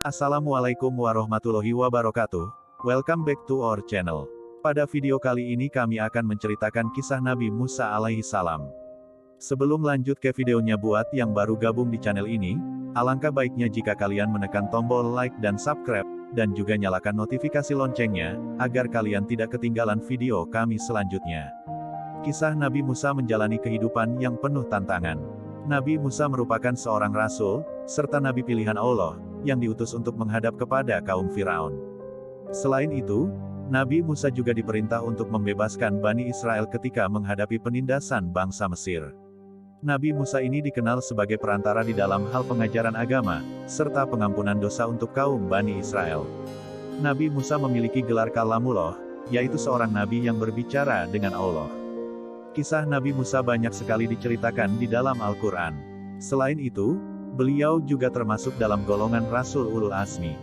Assalamualaikum warahmatullahi wabarakatuh. Welcome back to our channel. Pada video kali ini kami akan menceritakan kisah Nabi Musa alaihi salam. Sebelum lanjut ke videonya, buat yang baru gabung di channel ini, alangkah baiknya jika kalian menekan tombol like dan subscribe, dan juga nyalakan notifikasi loncengnya, agar kalian tidak ketinggalan video kami selanjutnya. Kisah Nabi Musa menjalani kehidupan yang penuh tantangan. Nabi Musa merupakan seorang rasul, serta nabi pilihan Allah, yang diutus untuk menghadap kepada kaum Firaun. Selain itu, Nabi Musa juga diperintah untuk membebaskan Bani Israel ketika menghadapi penindasan bangsa Mesir. Nabi Musa ini dikenal sebagai perantara di dalam hal pengajaran agama, serta pengampunan dosa untuk kaum Bani Israel. Nabi Musa memiliki gelar Kalamullah, yaitu seorang nabi yang berbicara dengan Allah. Kisah Nabi Musa banyak sekali diceritakan di dalam Al-Quran. Selain itu, beliau juga termasuk dalam golongan Rasul Ulul Azmi.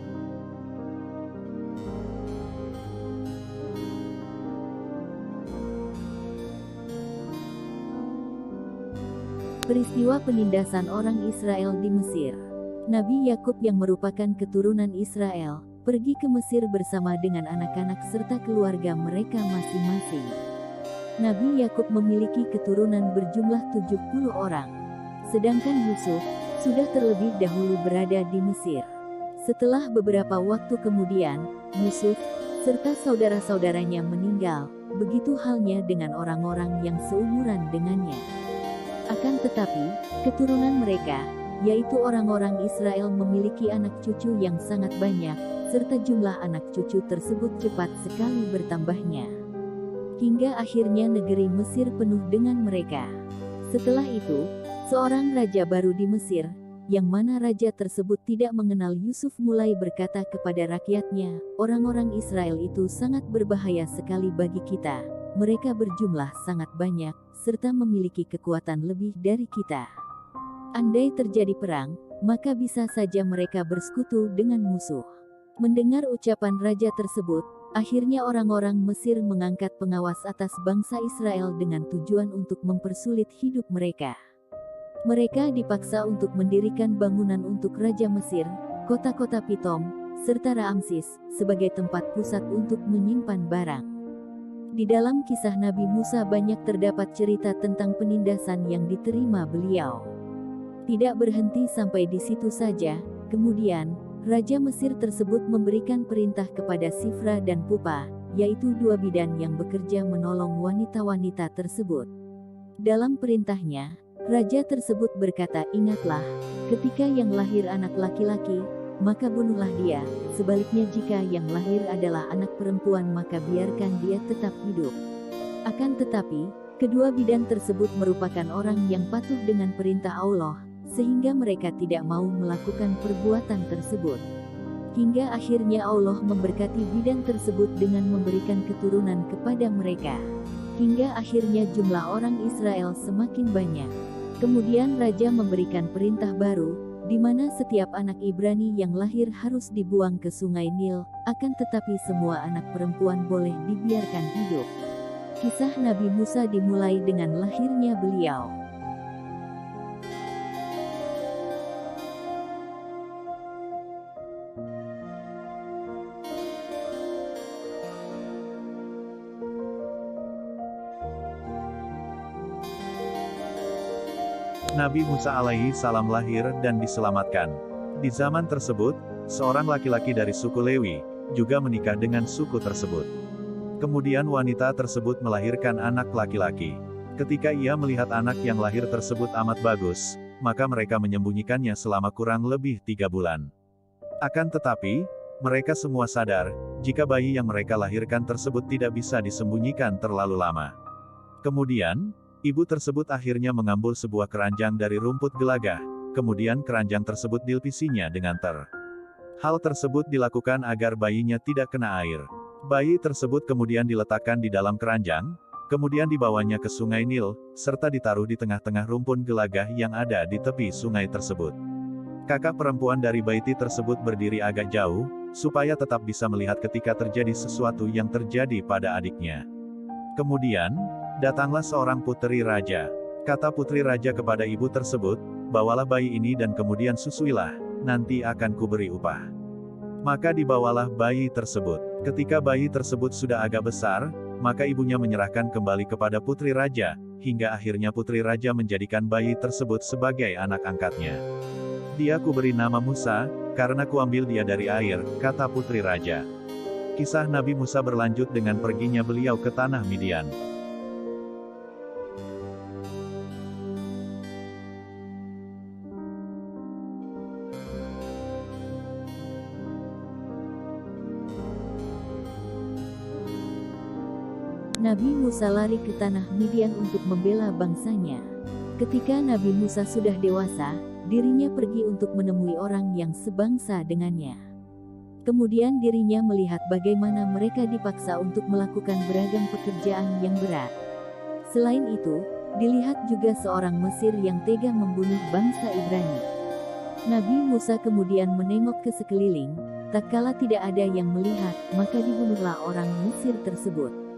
Peristiwa penindasan orang Israel di Mesir. Nabi Yakub yang merupakan keturunan Israel, pergi ke Mesir bersama dengan anak-anak serta keluarga mereka masing-masing. Nabi Yakub memiliki keturunan berjumlah 70 orang. Sedangkan Yusuf sudah terlebih dahulu berada di Mesir. Setelah beberapa waktu kemudian, Yusuf serta saudara-saudaranya meninggal, begitu halnya dengan orang-orang yang seumuran dengannya. Akan tetapi, keturunan mereka, yaitu orang-orang Israel, memiliki anak cucu yang sangat banyak, serta jumlah anak cucu tersebut cepat sekali bertambahnya. Hingga akhirnya negeri Mesir penuh dengan mereka. Setelah itu, seorang raja baru di Mesir, yang mana raja tersebut tidak mengenal Yusuf, mulai berkata kepada rakyatnya, "Orang-orang Israel itu sangat berbahaya sekali bagi kita. Mereka berjumlah sangat banyak, serta memiliki kekuatan lebih dari kita. Andai terjadi perang, maka bisa saja mereka bersekutu dengan musuh." Mendengar ucapan raja tersebut, akhirnya orang-orang Mesir mengangkat pengawas atas bangsa Israel dengan tujuan untuk mempersulit hidup mereka. Mereka dipaksa untuk mendirikan bangunan untuk Raja Mesir, kota-kota Pitom, serta Ramsis, sebagai tempat pusat untuk menyimpan barang. Di dalam kisah Nabi Musa banyak terdapat cerita tentang penindasan yang diterima beliau. Tidak berhenti sampai di situ saja, kemudian, Raja Mesir tersebut memberikan perintah kepada Sifra dan Pupa, yaitu dua bidan yang bekerja menolong wanita-wanita tersebut. Dalam perintahnya, Raja tersebut berkata, "Ingatlah, ketika yang lahir anak laki-laki, maka bunuhlah dia, sebaliknya jika yang lahir adalah anak perempuan maka biarkan dia tetap hidup." Akan tetapi, kedua bidan tersebut merupakan orang yang patuh dengan perintah Allah, sehingga mereka tidak mau melakukan perbuatan tersebut. Hingga akhirnya Allah memberkati bidan tersebut dengan memberikan keturunan kepada mereka. Hingga akhirnya jumlah orang Israel semakin banyak. Kemudian raja memberikan perintah baru, di mana setiap anak Ibrani yang lahir harus dibuang ke Sungai Nil, akan tetapi semua anak perempuan boleh dibiarkan hidup. Kisah Nabi Musa dimulai dengan lahirnya beliau. Nabi Musa alaihi salam lahir dan diselamatkan. Di zaman tersebut, seorang laki-laki dari suku Lewi juga menikah dengan suku tersebut. Kemudian wanita tersebut melahirkan anak laki-laki. Ketika ia melihat anak yang lahir tersebut amat bagus, maka mereka menyembunyikannya selama kurang lebih 3 bulan. Akan tetapi, mereka semua sadar, jika bayi yang mereka lahirkan tersebut tidak bisa disembunyikan terlalu lama. Kemudian, ibu tersebut akhirnya mengambil sebuah keranjang dari rumput gelagah, kemudian keranjang tersebut dilapisinya dengan ter. Hal tersebut dilakukan agar bayinya tidak kena air. Bayi tersebut kemudian diletakkan di dalam keranjang, kemudian dibawanya ke Sungai Nil, serta ditaruh di tengah-tengah rumpun gelagah yang ada di tepi sungai tersebut. Kakak perempuan dari bayi tersebut berdiri agak jauh, supaya tetap bisa melihat ketika terjadi sesuatu yang terjadi pada adiknya. Kemudian, datanglah seorang putri raja. Kata putri raja kepada ibu tersebut, "Bawalah bayi ini dan kemudian susuilah, nanti akan kuberi upah." Maka dibawalah bayi tersebut. Ketika bayi tersebut sudah agak besar, maka ibunya menyerahkan kembali kepada putri raja, hingga akhirnya putri raja menjadikan bayi tersebut sebagai anak angkatnya. Dia kuberi nama Musa, karena kuambil dia dari air, kata putri raja. Kisah Nabi Musa berlanjut dengan perginya beliau ke tanah Midian. Nabi Musa lari ke tanah Midian untuk membela bangsanya. Ketika Nabi Musa sudah dewasa, dirinya pergi untuk menemui orang yang sebangsa dengannya. Kemudian dirinya melihat bagaimana mereka dipaksa untuk melakukan beragam pekerjaan yang berat. Selain itu, dilihat juga seorang Mesir yang tega membunuh bangsa Ibrani. Nabi Musa kemudian menengok ke sekeliling, tak kala tidak ada yang melihat, maka dibunuhlah orang Mesir tersebut.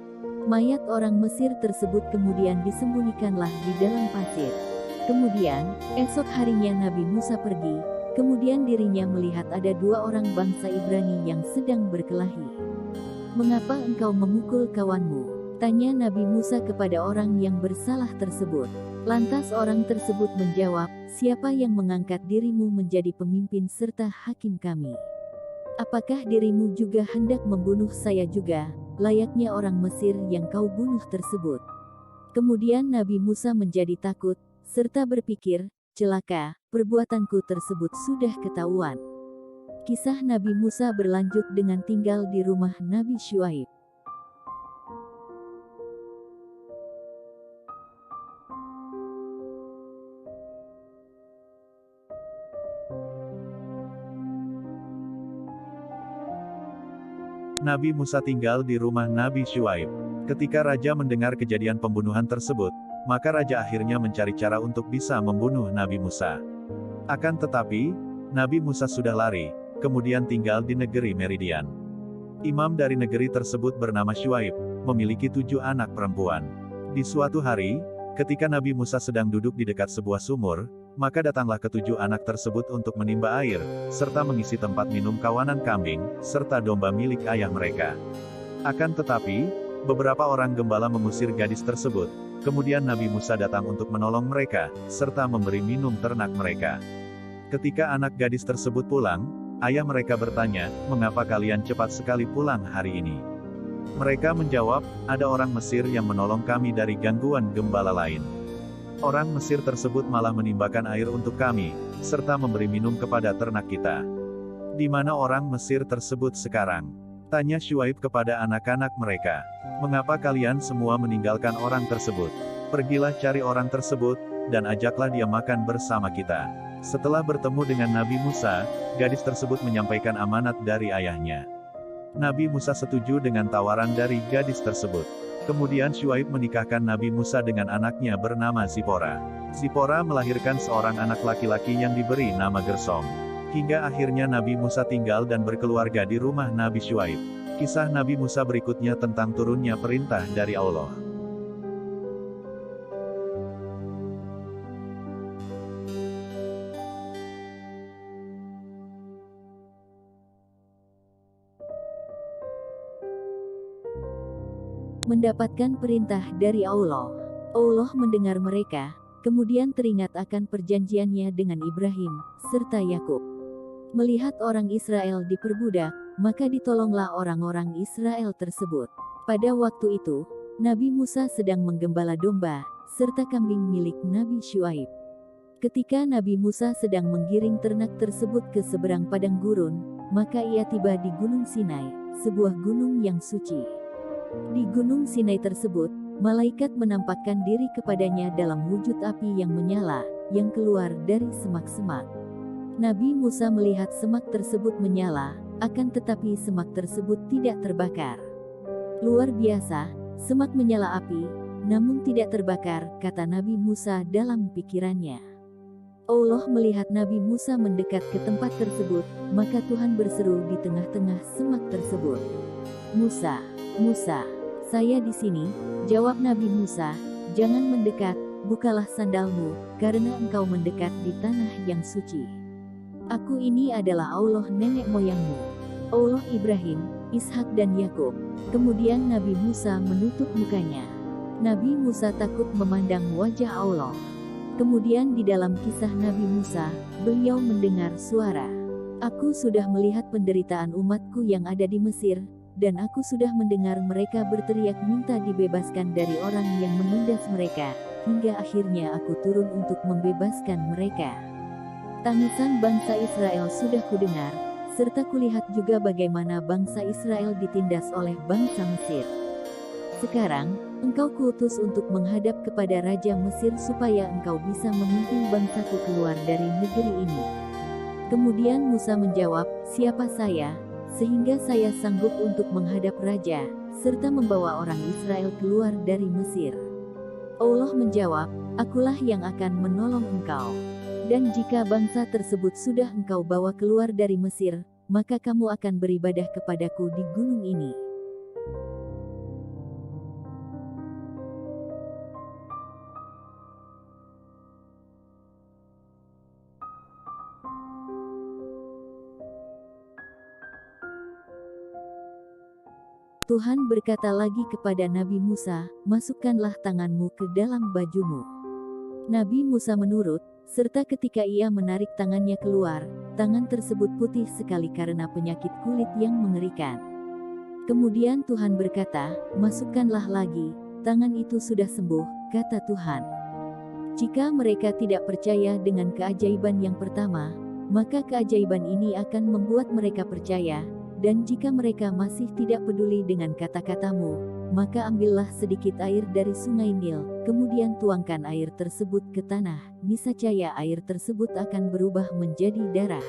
Mayat orang Mesir tersebut kemudian disembunyikanlah di dalam pasir. Kemudian, esok harinya Nabi Musa pergi, kemudian dirinya melihat ada dua orang bangsa Ibrani yang sedang berkelahi. "Mengapa engkau memukul kawanmu?" tanya Nabi Musa kepada orang yang bersalah tersebut. Lantas orang tersebut menjawab, "Siapa yang mengangkat dirimu menjadi pemimpin serta hakim kami? Apakah dirimu juga hendak membunuh saya juga, layaknya orang Mesir yang kau bunuh tersebut?" Kemudian Nabi Musa menjadi takut, serta berpikir, "Celaka, perbuatanku tersebut sudah ketahuan." Kisah Nabi Musa berlanjut dengan tinggal di rumah Nabi Syuaib. Nabi Musa tinggal di rumah Nabi Syuaib. Ketika raja mendengar kejadian pembunuhan tersebut, maka raja akhirnya mencari cara untuk bisa membunuh Nabi Musa. Akan tetapi, Nabi Musa sudah lari, kemudian tinggal di negeri Meridian. Imam dari negeri tersebut bernama Syuaib, memiliki 7 anak perempuan. Di suatu hari, ketika Nabi Musa sedang duduk di dekat sebuah sumur, maka datanglah ke-7 anak tersebut untuk menimba air, serta mengisi tempat minum kawanan kambing, serta domba milik ayah mereka. Akan tetapi, beberapa orang gembala mengusir gadis tersebut, kemudian Nabi Musa datang untuk menolong mereka, serta memberi minum ternak mereka. Ketika anak gadis tersebut pulang, ayah mereka bertanya, "Mengapa kalian cepat sekali pulang hari ini?" Mereka menjawab, "Ada orang Mesir yang menolong kami dari gangguan gembala lain. Orang Mesir tersebut malah menimbakan air untuk kami, serta memberi minum kepada ternak kita." "Di mana orang Mesir tersebut sekarang?" tanya Syuaib kepada anak-anak mereka. "Mengapa kalian semua meninggalkan orang tersebut? Pergilah cari orang tersebut, dan ajaklah dia makan bersama kita." Setelah bertemu dengan Nabi Musa, gadis tersebut menyampaikan amanat dari ayahnya. Nabi Musa setuju dengan tawaran dari gadis tersebut. Kemudian Syuaib menikahkan Nabi Musa dengan anaknya bernama Zipora. Zipora melahirkan seorang anak laki-laki yang diberi nama Gersom. Hingga akhirnya Nabi Musa tinggal dan berkeluarga di rumah Nabi Syuaib. Kisah Nabi Musa berikutnya tentang turunnya perintah dari Allah. Mendapatkan perintah dari Allah. Allah mendengar mereka, kemudian teringat akan perjanjiannya dengan Ibrahim, serta Yakub. Melihat orang Israel diperbudak, maka ditolonglah orang-orang Israel tersebut. Pada waktu itu, Nabi Musa sedang menggembala domba, serta kambing milik Nabi Syuaib. Ketika Nabi Musa sedang menggiring ternak tersebut ke seberang padang gurun, maka ia tiba di Gunung Sinai, sebuah gunung yang suci. Di Gunung Sinai tersebut, malaikat menampakkan diri kepadanya dalam wujud api yang menyala, yang keluar dari semak-semak. Nabi Musa melihat semak tersebut menyala, akan tetapi semak tersebut tidak terbakar. "Luar biasa, semak menyala api, namun tidak terbakar," kata Nabi Musa dalam pikirannya. Allah melihat Nabi Musa mendekat ke tempat tersebut, maka Tuhan berseru di tengah-tengah semak tersebut, "Musa, Musa, saya di sini," jawab Nabi Musa. "Jangan mendekat, bukalah sandalmu, karena engkau mendekat di tanah yang suci. Aku ini adalah Allah nenek moyangmu." Allah Ibrahim, Ishak dan Yakub. Kemudian Nabi Musa menutup mukanya. Nabi Musa takut memandang wajah Allah. Kemudian di dalam kisah Nabi Musa, beliau mendengar suara, "Aku sudah melihat penderitaan umatku yang ada di Mesir, dan aku sudah mendengar mereka berteriak minta dibebaskan dari orang yang menindas mereka, hingga akhirnya aku turun untuk membebaskan mereka. Tangisan bangsa Israel sudah kudengar, serta kulihat juga bagaimana bangsa Israel ditindas oleh bangsa Mesir. Sekarang, engkau kuutus untuk menghadap kepada Raja Mesir supaya engkau bisa memimpin bangsaku keluar dari negeri ini." Kemudian Musa menjawab, "Siapa saya, sehingga saya sanggup untuk menghadap Raja, serta membawa orang Israel keluar dari Mesir?" Allah menjawab, "Akulah yang akan menolong engkau. Dan jika bangsa tersebut sudah engkau bawa keluar dari Mesir, maka kamu akan beribadah kepadaku di gunung ini." Tuhan berkata lagi kepada Nabi Musa, "Masukkanlah tanganmu ke dalam bajumu." Nabi Musa menurut, serta ketika ia menarik tangannya keluar, tangan tersebut putih sekali karena penyakit kulit yang mengerikan. Kemudian Tuhan berkata, "Masukkanlah lagi." Tangan itu sudah sembuh, kata Tuhan. Jika mereka tidak percaya dengan keajaiban yang pertama, maka keajaiban ini akan membuat mereka percaya. Dan jika mereka masih tidak peduli dengan kata-katamu, maka ambillah sedikit air dari sungai Nil, kemudian tuangkan air tersebut ke tanah, niscaya air tersebut akan berubah menjadi darah.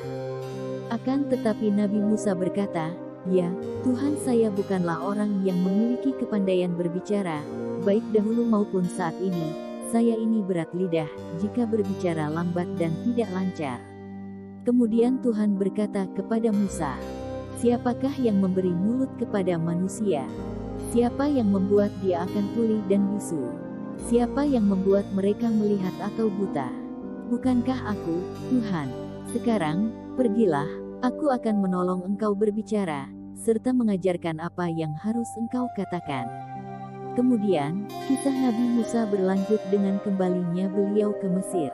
Akan tetapi Nabi Musa berkata, "Ya, Tuhan, saya bukanlah orang yang memiliki kepandaian berbicara, baik dahulu maupun saat ini, saya ini berat lidah, jika berbicara lambat dan tidak lancar." Kemudian Tuhan berkata kepada Musa, "Siapakah yang memberi mulut kepada manusia? Siapa yang membuat dia akan tuli dan bisu? Siapa yang membuat mereka melihat atau buta? Bukankah aku, Tuhan? Sekarang, pergilah, aku akan menolong engkau berbicara, serta mengajarkan apa yang harus engkau katakan." Kemudian, kisah Nabi Musa berlanjut dengan kembalinya beliau ke Mesir.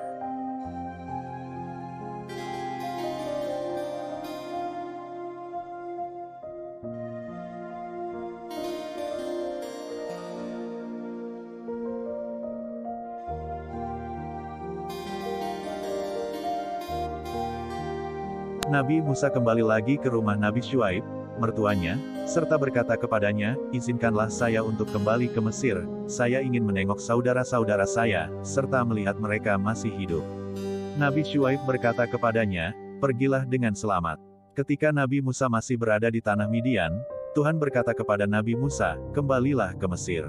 Nabi Musa kembali lagi ke rumah Nabi Syuaib, mertuanya, serta berkata kepadanya, "Izinkanlah saya untuk kembali ke Mesir, saya ingin menengok saudara-saudara saya, serta melihat mereka masih hidup." Nabi Syuaib berkata kepadanya, "Pergilah dengan selamat." Ketika Nabi Musa masih berada di tanah Midian, Tuhan berkata kepada Nabi Musa, "Kembalilah ke Mesir.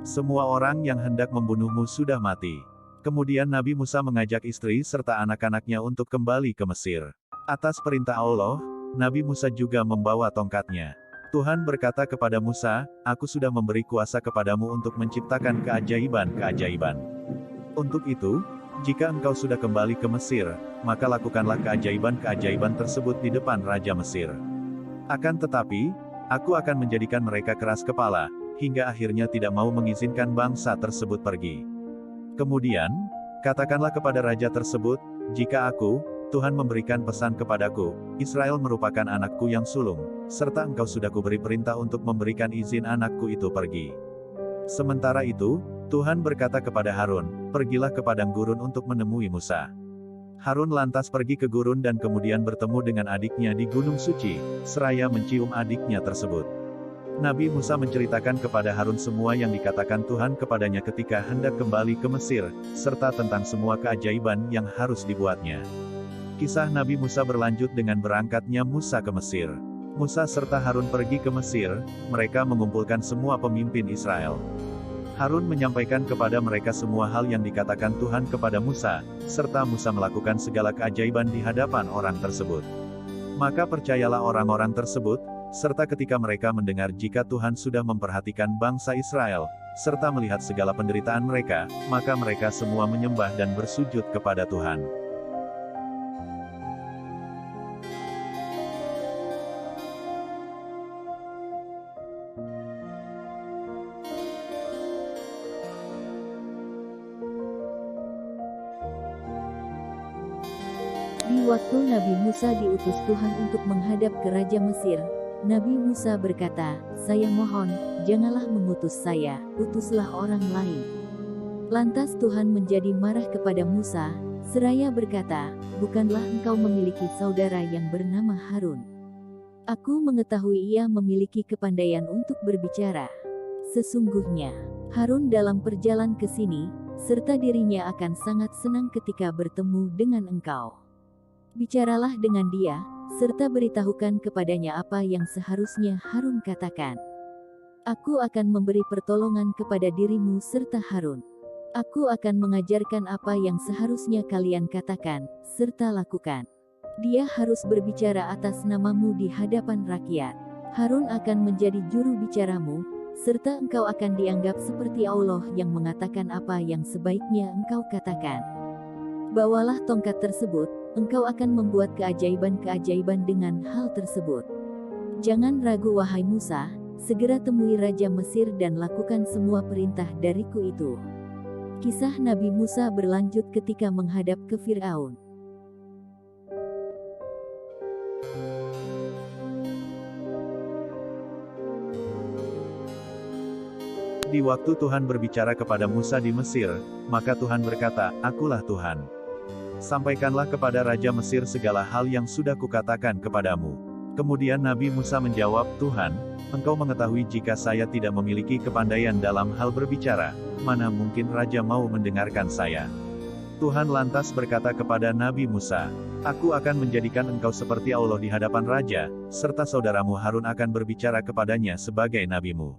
Semua orang yang hendak membunuhmu sudah mati." Kemudian Nabi Musa mengajak istri serta anak-anaknya untuk kembali ke Mesir. Atas perintah Allah, Nabi Musa juga membawa tongkatnya. Tuhan berkata kepada Musa, "Aku sudah memberi kuasa kepadamu untuk menciptakan keajaiban-keajaiban. Untuk itu, jika engkau sudah kembali ke Mesir, maka lakukanlah keajaiban-keajaiban tersebut di depan Raja Mesir. Akan tetapi, aku akan menjadikan mereka keras kepala, hingga akhirnya tidak mau mengizinkan bangsa tersebut pergi. Kemudian, katakanlah kepada raja tersebut, jika aku, Tuhan memberikan pesan kepadaku, Israel merupakan anakku yang sulung, serta engkau sudah kuberi perintah untuk memberikan izin anakku itu pergi." Sementara itu, Tuhan berkata kepada Harun, "Pergilah ke padang gurun untuk menemui Musa." Harun lantas pergi ke gurun dan kemudian bertemu dengan adiknya di Gunung Suci, seraya mencium adiknya tersebut. Nabi Musa menceritakan kepada Harun semua yang dikatakan Tuhan kepadanya ketika hendak kembali ke Mesir, serta tentang semua keajaiban yang harus dibuatnya. Kisah Nabi Musa berlanjut dengan berangkatnya Musa ke Mesir. Musa serta Harun pergi ke Mesir, mereka mengumpulkan semua pemimpin Israel. Harun menyampaikan kepada mereka semua hal yang dikatakan Tuhan kepada Musa, serta Musa melakukan segala keajaiban di hadapan orang tersebut. Maka percayalah orang-orang tersebut, serta ketika mereka mendengar jika Tuhan sudah memperhatikan bangsa Israel, serta melihat segala penderitaan mereka, maka mereka semua menyembah dan bersujud kepada Tuhan. Sewaktu Nabi Musa diutus Tuhan untuk menghadap ke Raja Mesir, Nabi Musa berkata, "Saya mohon, janganlah mengutus saya, utuslah orang lain." Lantas Tuhan menjadi marah kepada Musa, seraya berkata, "Bukanlah engkau memiliki saudara yang bernama Harun? Aku mengetahui ia memiliki kepandaian untuk berbicara. Sesungguhnya, Harun dalam perjalanan ke sini, serta dirinya akan sangat senang ketika bertemu dengan engkau. Bicaralah dengan dia, serta beritahukan kepadanya apa yang seharusnya Harun katakan. Aku akan memberi pertolongan kepada dirimu serta Harun. Aku akan mengajarkan apa yang seharusnya kalian katakan, serta lakukan. Dia harus berbicara atas namamu di hadapan rakyat. Harun akan menjadi juru bicaramu, serta engkau akan dianggap seperti Allah yang mengatakan apa yang sebaiknya engkau katakan. Bawalah tongkat tersebut, engkau akan membuat keajaiban-keajaiban dengan hal tersebut. Jangan ragu wahai Musa, segera temui Raja Mesir dan lakukan semua perintah dariku itu." Kisah Nabi Musa berlanjut ketika menghadap ke Firaun. Di waktu Tuhan berbicara kepada Musa di Mesir, maka Tuhan berkata, "Akulah Tuhan. Sampaikanlah kepada Raja Mesir segala hal yang sudah kukatakan kepadamu." Kemudian Nabi Musa menjawab, "Tuhan, engkau mengetahui jika saya tidak memiliki kepandaian dalam hal berbicara, mana mungkin Raja mau mendengarkan saya." Tuhan lantas berkata kepada Nabi Musa, "Aku akan menjadikan engkau seperti Allah di hadapan Raja, serta saudaramu Harun akan berbicara kepadanya sebagai nabimu.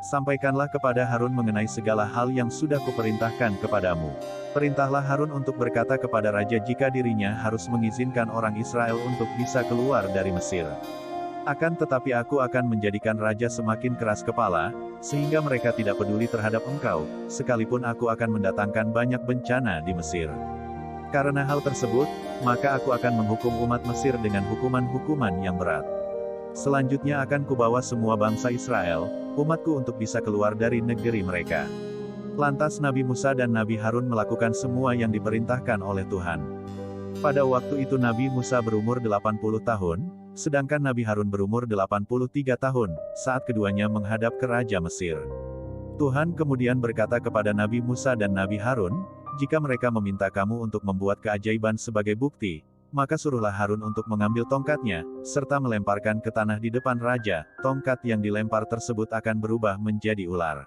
Sampaikanlah kepada Harun mengenai segala hal yang sudah kuperintahkan kepadamu. Perintahlah Harun untuk berkata kepada Raja jika dirinya harus mengizinkan orang Israel untuk bisa keluar dari Mesir. Akan tetapi aku akan menjadikan Raja semakin keras kepala, sehingga mereka tidak peduli terhadap engkau, sekalipun aku akan mendatangkan banyak bencana di Mesir. Karena hal tersebut, maka aku akan menghukum umat Mesir dengan hukuman-hukuman yang berat. Selanjutnya akan kubawa semua bangsa Israel, umatku untuk bisa keluar dari negeri mereka." Lantas Nabi Musa dan Nabi Harun melakukan semua yang diperintahkan oleh Tuhan. Pada waktu itu Nabi Musa berumur 80 tahun, sedangkan Nabi Harun berumur 83 tahun, saat keduanya menghadap ke Raja Mesir. Tuhan kemudian berkata kepada Nabi Musa dan Nabi Harun, "Jika mereka meminta kamu untuk membuat keajaiban sebagai bukti, maka suruhlah Harun untuk mengambil tongkatnya, serta melemparkan ke tanah di depan Raja. Tongkat yang dilempar tersebut akan berubah menjadi ular."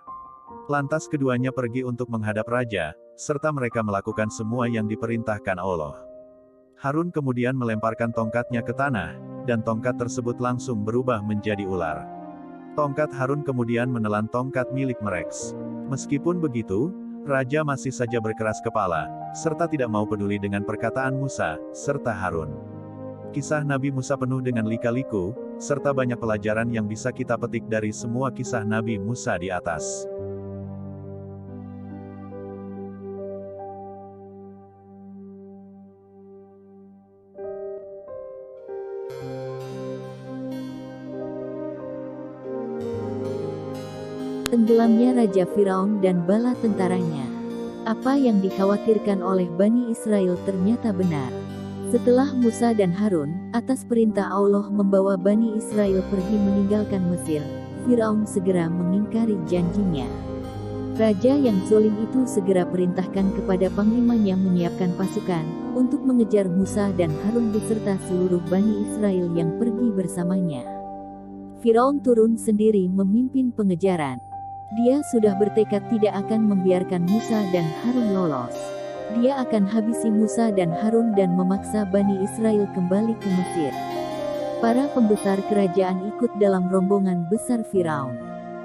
Lantas keduanya pergi untuk menghadap Raja, serta mereka melakukan semua yang diperintahkan Allah. Harun kemudian melemparkan tongkatnya ke tanah, dan tongkat tersebut langsung berubah menjadi ular. Tongkat Harun kemudian menelan tongkat milik Mereks. Meskipun begitu, Raja masih saja berkeras kepala, serta tidak mau peduli dengan perkataan Musa, serta Harun. Kisah Nabi Musa penuh dengan lika-liku, serta banyak pelajaran yang bisa kita petik dari semua kisah Nabi Musa di atas. Tenggelamnya Raja Firaun dan bala tentaranya. Apa yang dikhawatirkan oleh Bani Israel ternyata benar. Setelah Musa dan Harun, atas perintah Allah membawa Bani Israel pergi meninggalkan Mesir, Firaun segera mengingkari janjinya. Raja yang zalim itu segera perintahkan kepada panglimanya menyiapkan pasukan, untuk mengejar Musa dan Harun beserta seluruh Bani Israel yang pergi bersamanya. Firaun turun sendiri memimpin pengejaran. Dia sudah bertekad tidak akan membiarkan Musa dan Harun lolos. Dia akan habisi Musa dan Harun dan memaksa Bani Israel kembali ke Mesir. Para pembesar kerajaan ikut dalam rombongan besar Firaun.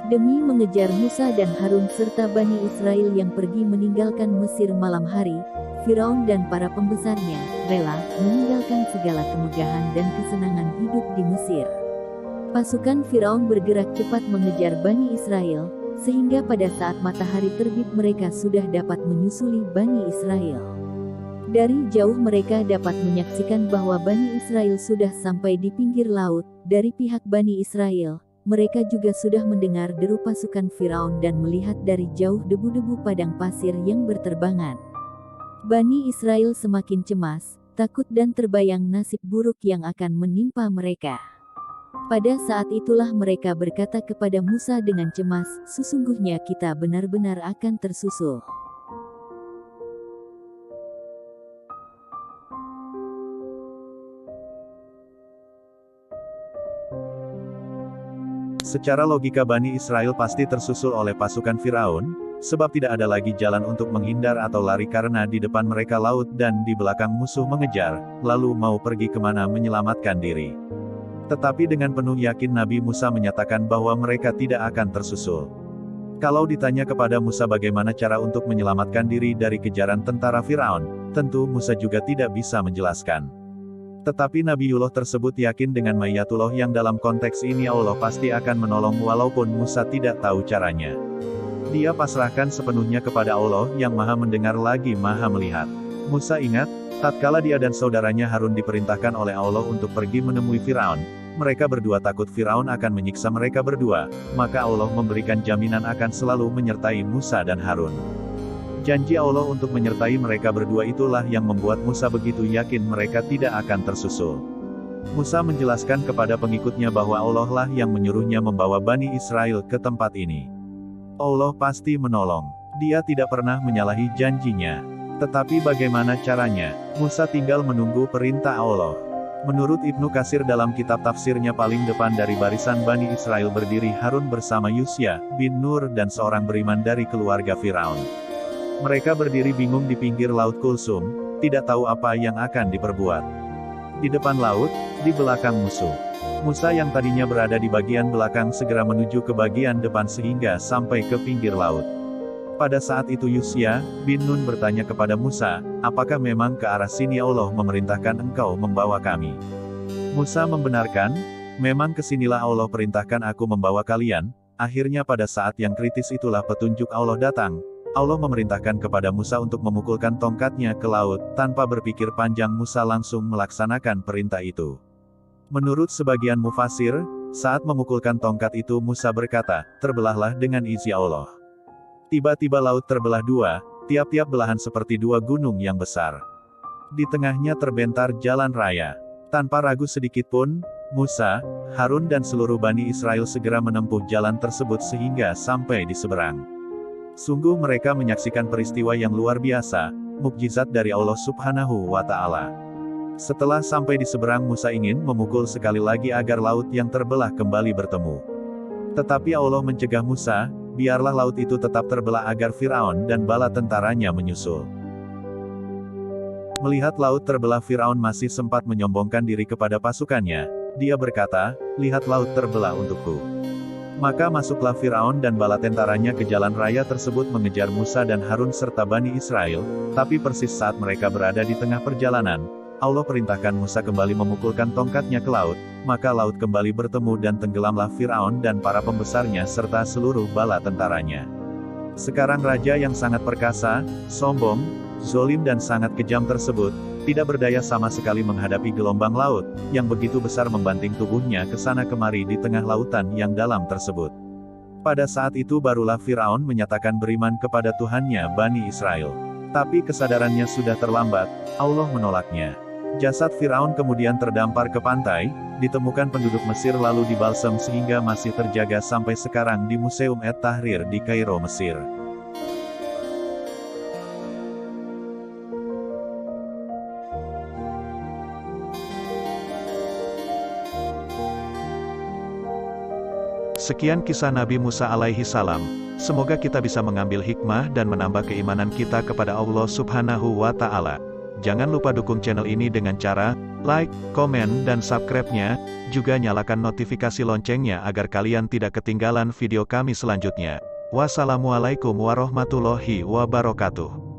Demi mengejar Musa dan Harun serta Bani Israel yang pergi meninggalkan Mesir malam hari, Firaun dan para pembesarnya rela meninggalkan segala kemegahan dan kesenangan hidup di Mesir. Pasukan Firaun bergerak cepat mengejar Bani Israel, sehingga pada saat matahari terbit mereka sudah dapat menyusuli Bani Israel. Dari jauh mereka dapat menyaksikan bahwa Bani Israel sudah sampai di pinggir laut. Dari pihak Bani Israel, mereka juga sudah mendengar deru pasukan Firaun dan melihat dari jauh debu-debu padang pasir yang berterbangan. Bani Israel semakin cemas, takut dan terbayang nasib buruk yang akan menimpa mereka. Pada saat itulah mereka berkata kepada Musa dengan cemas, "Sesungguhnya kita benar-benar akan tersusul." Secara logika Bani Israel pasti tersusul oleh pasukan Firaun, sebab tidak ada lagi jalan untuk menghindar atau lari karena di depan mereka laut dan di belakang musuh mengejar, lalu mau pergi kemana menyelamatkan diri. Tetapi dengan penuh yakin Nabi Musa menyatakan bahwa mereka tidak akan tersusul. Kalau ditanya kepada Musa bagaimana cara untuk menyelamatkan diri dari kejaran tentara Firaun, tentu Musa juga tidak bisa menjelaskan. Tetapi Nabiullah tersebut yakin dengan Mayatullah yang dalam konteks ini Allah pasti akan menolong walaupun Musa tidak tahu caranya. Dia pasrahkan sepenuhnya kepada Allah yang maha mendengar lagi maha melihat. Musa ingat, tatkala dia dan saudaranya Harun diperintahkan oleh Allah untuk pergi menemui Firaun, mereka berdua takut Firaun akan menyiksa mereka berdua, maka Allah memberikan jaminan akan selalu menyertai Musa dan Harun. Janji Allah untuk menyertai mereka berdua itulah yang membuat Musa begitu yakin mereka tidak akan tersusul. Musa menjelaskan kepada pengikutnya bahwa Allah lah yang menyuruhnya membawa Bani Israel ke tempat ini. Allah pasti menolong. Dia tidak pernah menyalahi janjinya. Tetapi bagaimana caranya? Musa tinggal menunggu perintah Allah. Menurut Ibnu Katsir dalam kitab tafsirnya paling depan dari barisan Bani Israel berdiri Harun bersama Yusya bin Nur dan seorang beriman dari keluarga Firaun. Mereka berdiri bingung di pinggir Laut Kulsum, tidak tahu apa yang akan diperbuat. Di depan laut, di belakang musuh. Musa yang tadinya berada di bagian belakang segera menuju ke bagian depan sehingga sampai ke pinggir laut. Pada saat itu Yusya bin Nun bertanya kepada Musa, "Apakah memang ke arah sini Allah memerintahkan engkau membawa kami?" Musa membenarkan, "Memang kesinilah Allah perintahkan aku membawa kalian." Akhirnya pada saat yang kritis itulah petunjuk Allah datang. Allah memerintahkan kepada Musa untuk memukulkan tongkatnya ke laut, tanpa berpikir panjang Musa langsung melaksanakan perintah itu. Menurut sebagian mufasir, saat memukulkan tongkat itu Musa berkata, "Terbelahlah dengan izin Allah." Tiba-tiba laut terbelah dua, tiap-tiap belahan seperti dua gunung yang besar. Di tengahnya terbentar jalan raya. Tanpa ragu sedikitpun, Musa, Harun dan seluruh Bani Israel segera menempuh jalan tersebut sehingga sampai di seberang. Sungguh mereka menyaksikan peristiwa yang luar biasa, mukjizat dari Allah Subhanahu wa Ta'ala. Setelah sampai di seberang Musa ingin memukul sekali lagi agar laut yang terbelah kembali bertemu. Tetapi Allah mencegah Musa, biarlah laut itu tetap terbelah agar Firaun dan bala tentaranya menyusul. Melihat laut terbelah Firaun masih sempat menyombongkan diri kepada pasukannya, dia berkata, "Lihat laut terbelah untukku." Maka masuklah Firaun dan bala tentaranya ke jalan raya tersebut mengejar Musa dan Harun serta Bani Israel, tapi persis saat mereka berada di tengah perjalanan, Allah perintahkan Musa kembali memukulkan tongkatnya ke laut, maka laut kembali bertemu dan tenggelamlah Firaun dan para pembesarnya serta seluruh bala tentaranya. Sekarang raja yang sangat perkasa, sombong, zolim dan sangat kejam tersebut, tidak berdaya sama sekali menghadapi gelombang laut, yang begitu besar membanting tubuhnya ke sana kemari di tengah lautan yang dalam tersebut. Pada saat itu barulah Firaun menyatakan beriman kepada Tuhannya Bani Israel. Tapi kesadarannya sudah terlambat, Allah menolaknya. Jasad Firaun kemudian terdampar ke pantai, ditemukan penduduk Mesir lalu dibalsem sehingga masih terjaga sampai sekarang di Museum Et-Tahrir di Kairo, Mesir. Sekian kisah Nabi Musa alaihi salam. Semoga kita bisa mengambil hikmah dan menambah keimanan kita kepada Allah Subhanahu wa Ta'ala. Jangan lupa dukung channel ini dengan cara like, komen, dan subscribe-nya. Juga nyalakan notifikasi loncengnya agar kalian tidak ketinggalan video kami selanjutnya. Wassalamualaikum warahmatullahi wabarakatuh.